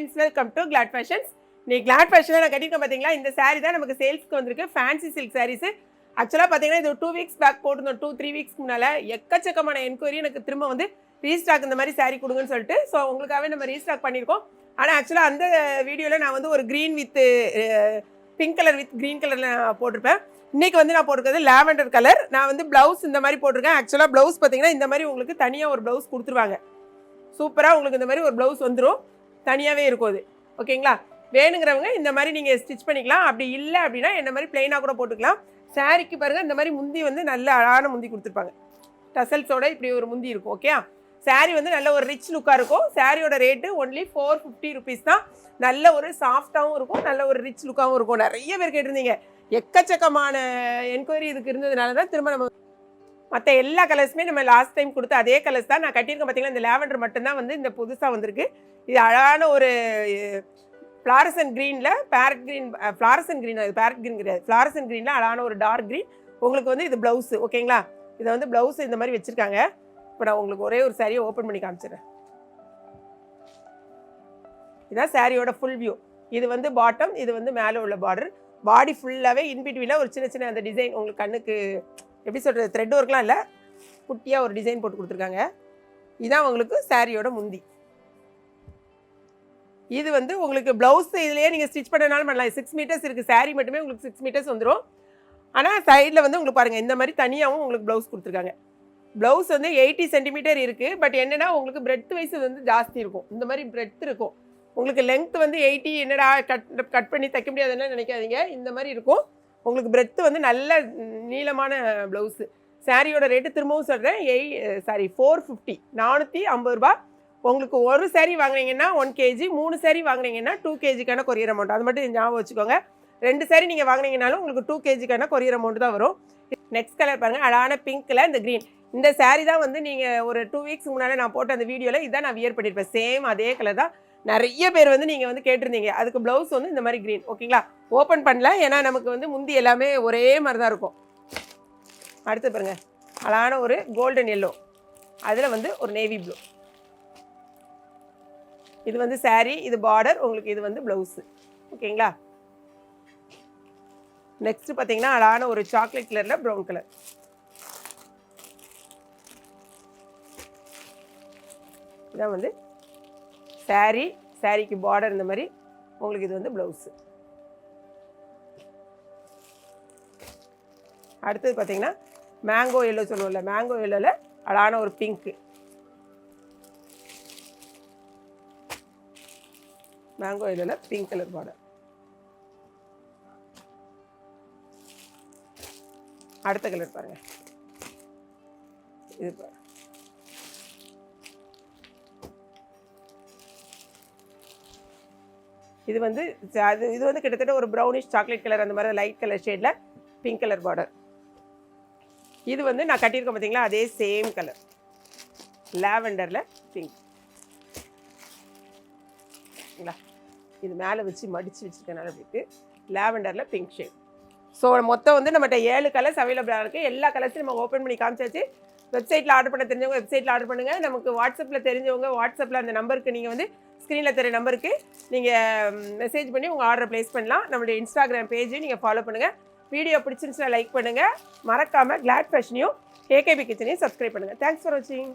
Friends, welcome to glad fashions. நீ glad ஃபேஷனில் நான் கட்டியிருக்கேன் பார்த்தீங்களா, இந்த சாரீ தான் நமக்கு சேல்ஸ்க்கு வந்திருக்கு. Fancy silk saris. ஆக்சுவலாக பார்த்தீங்கன்னா இது 2 வீக்ஸ் பேக் போட்டிருந்தோம். 2-3 வீக்ஸ்க்கு முன்னால் எக்கச்சக்கமான என்கொயரி எனக்கு திரும்ப வந்து ரீஸ்டாக் இந்த மாதிரி சாரீ கொடுங்கன்னு சொல்லிட்டு, ஸோ உங்களுக்காகவே நம்ம ரீஸ்டாக் பண்ணியிருக்கோம். ஆனால் ஆக்சுவலாக அந்த வீடியோவில் நான் வந்து ஒரு green with pink colour with green கலரில் நான் போட்டிருப்பேன். இன்றைக்கி வந்து நான் போட்டிருக்கிறது லாவெண்டர் கலர். நான் வந்து ப்ளவுஸ் இந்த மாதிரி போட்டிருக்கேன். ஆக்சுவலாக ப்ளவுஸ் பார்த்தீங்கன்னா இந்த மாதிரி உங்களுக்கு தனியாக ஒரு ப்ளவுஸ் கொடுத்துருவாங்க. சூப்பராக உங்களுக்கு இந்த மாதிரி ஒரு ப்ளவுஸ் வந்துடும், தனியாகவே இருக்கும் அது. ஓகேங்களா? வேணுங்கிறவங்க இந்த மாதிரி நீங்கள் ஸ்டிச் பண்ணிக்கலாம். அப்படி இல்லை அப்படின்னா என்ன மாதிரி பிளெயினாக கூட போட்டுக்கலாம். சாரிக்கு பாருங்கள் இந்த மாதிரி முந்தி வந்து நல்ல அழகான முந்தி கொடுத்துருப்பாங்க. டசல்ஸோட இப்படி ஒரு முந்தி இருக்கும். ஓகே, சாரீ வந்து நல்ல ஒரு ரிச் லுக்காக இருக்கும். சாரியோட ரேட்டு ஒன்லி 450 ருபீஸ் தான். நல்ல ஒரு சாஃப்டாகவும் இருக்கும், நல்ல ஒரு ரிச் லுக்காகவும் இருக்கும். நிறைய பேர் கேட்டிருந்தீங்க. எக்கச்சக்கமான என்கொயரி இதுக்கு இருந்ததுனால தான் திரும்ப நம்ம மற்ற எல்லா கலர்ஸுமே நம்ம லாஸ்ட் டைம் கொடுத்த அதே கலர்ஸ் தான் நான் கட்டியிருக்கேன். பார்த்தீங்கன்னா இந்த லாவெண்டர் மட்டும்தான் வந்து இந்த புதுசாக வந்திருக்கு. இது அழகான ஒரு ஃப்ளாரசன் க்ரீனில் பேரட் க்ரீன், ஃப்ளாரசன் க்ரீன், அது பேரட் க்ரீன் கிடையாது, ஃப்ளாரசன் க்ரீனில் அழகான ஒரு டார்க் க்ரீன். உங்களுக்கு வந்து இது ப்ளவுஸு. ஓகேங்களா? இதை வந்து ப்ளவுஸ் இந்த மாதிரி வச்சுருக்காங்க. இப்போ நான் உங்களுக்கு ஒரே ஒரு சாரியை ஓப்பன் பண்ணி காமிச்சிடுறேன். இதுதான் சாரியோட ஃபுல் வியூ. இது வந்து பாட்டம், இது வந்து மேலே உள்ள பார்டர். பாடி ஃபுல்லாகவே இன்பிட்வீனில் ஒரு சின்ன சின்ன அந்த டிசைன் உங்களுக்கு கண்ணுக்கு எப்படி சொல்கிறது, த்ரெட் ஒர்க்லாம் இல்லை, குட்டியாக ஒரு டிசைன் போட்டு கொடுத்துருக்காங்க. இதுதான் உங்களுக்கு சாரியோட முந்தி. இது வந்து உங்களுக்கு ப்ளவுஸ் இதுலேயே நீங்கள் ஸ்டிச் பண்ணனாலும் பண்ணலாம். 6 மீட்டர்ஸ் இருக்குது. சாரீ மட்டுமே உங்களுக்கு 6 மீட்டர்ஸ் வந்துடும். ஆனால் சைடில் வந்து உங்களுக்கு பாருங்கள் இந்த மாதிரி தனியாகவும் உங்களுக்கு ப்ளவுஸ் கொடுத்துருக்காங்க. ப்ளவுஸ் வந்து 80 சென்டிமீட்டர் இருக்குது. பட் என்னென்னா உங்களுக்கு பிரெட் வைஸ் வந்து ஜாஸ்தி இருக்கும். இந்த மாதிரி பிரெட் இருக்கும். உங்களுக்கு லென்த் வந்து 80 என்னடா கட் பண்ணி தைக்க முடியாதுன்னு நினைக்காதீங்க. இந்த மாதிரி இருக்கும். உங்களுக்கு பிரெத்து வந்து நல்ல நீளமான ப்ளவுஸு. சாரியோட ரேட்டு திரும்பவும் சொல்கிறேன், 450, 450 ரூபா. உங்களுக்கு ஒரு சாரீ வாங்கினீங்கன்னா 1 kg, 3 சாரீ வாங்கினீங்கன்னா 2 kgக்கான கொரியர் அமௌண்ட். அது மட்டும் ஞாபகம் வச்சுக்கோங்க. 2 சாரீ நீங்கள் வாங்கினீங்கனாலும் உங்களுக்கு 2 kgக்கான கொரியர் அமௌண்ட் தான் வரும். நெக்ஸ்ட் கலர் பாருங்கள், அழகான பிங்க்கில் இந்த க்ரீன். இந்த சாரீ தான் வந்து நீங்கள் ஒரு 2 வீக்ஸ் முன்னால் நான் போட்ட அந்த வீடியோவில் இதான் நான் வியர் பண்ணியிருப்பேன். சேம் அதே கலர் தான். நிறைய பேர் வந்து நீங்கள் வந்து கேட்டிருந்தீங்க. அதுக்கு ப்ளவுஸ் வந்து இந்த மாதிரி க்ரீன். ஓகேங்களா? ஓப்பன் பண்ணல, ஏன்னா நமக்கு வந்து முந்தி எல்லாமே ஒரே மாதிரி தான் இருக்கும். அடுத்து பாருங்கள், அழகான ஒரு கோல்டன் எல்லோ, அதில் வந்து ஒரு நேவி ப்ளூ. இது வந்து சாரீ, இது பார்டர், உங்களுக்கு இது வந்து ப்ளவுஸு. ஓகேங்களா? நெக்ஸ்ட் பார்த்தீங்கன்னா அழகான ஒரு சாக்லேட் கலரில் ப்ரௌன் கலர். இதான் வந்து சாரீ, சாரீக்கு பார்டர் இந்த மாதிரி உங்களுக்கு இது வந்து ப்ளவுஸு. அடுத்தது பார்த்தீங்கன்னா மேங்கோ எல்லோ சொல்லுவோம்ல, மேங்கோ எல்லோவில் அழகான ஒரு பிங்க்கு. மேங்கோ எல்லோவில் பிங்க் கலர் பார்டர். அடுத்த கலர் பாருங்கள், இது பாருங்கள். இது வந்து இது வந்து கிட்டத்தட்ட ஒரு ப்ரௌனிஷ் சாக்லேட் கலர், அந்த மாதிரி லைட் கலர் ஷேடில் பிங்க் கலர் பார்டர். இது வந்து நான் கட்டியிருக்கேன் பார்த்தீங்களா, அதே சேம் கலர், லாவெண்டரில் பிங்க். இது மேலே வச்சு மடித்து வச்சுருக்கனால இருக்குது. லாவெண்டரில் பிங்க் ஷேட். ஸோ மொத்தம் வந்து நம்மகிட்ட 7 கலர்ஸ் அவைலபிளாக இருக்குது. எல்லா கலர்ஸையும் நம்ம ஓப்பன் பண்ணி காமிச்சாச்சு. வெப்சைட்டில் ஆர்டர் பண்ண தெரிஞ்சவங்க வெப்சைட்டில் ஆர்டர் பண்ணுங்கள். நமக்கு வாட்ஸ்அப்பில் தெரிஞ்சவங்க வாட்ஸ்அப்பில் அந்த நம்பருக்கு நீங்கள் வந்து ஸ்க்ரீனில் தெரிய நம்பருக்கு நீங்கள் மெசேஜ் பண்ணி உங்கள் ஆர்டரை ப்ளேஸ் பண்ணலாம். நம்மளுடைய இன்ஸ்டாகிராம் பேஜையும் நீங்கள் ஃபாலோ பண்ணுங்கள். வீடியோ பிடிச்சிருந்துச்சுன்னா லைக் பண்ணுங்கள். மறக்காமல் கிளாட் ஃபேஷனையும் கேகேபி கிச்சனையும் சப்ஸ்கிரைப் பண்ணுங்கள். தேங்க்ஸ் ஃபார் வாட்சிங்.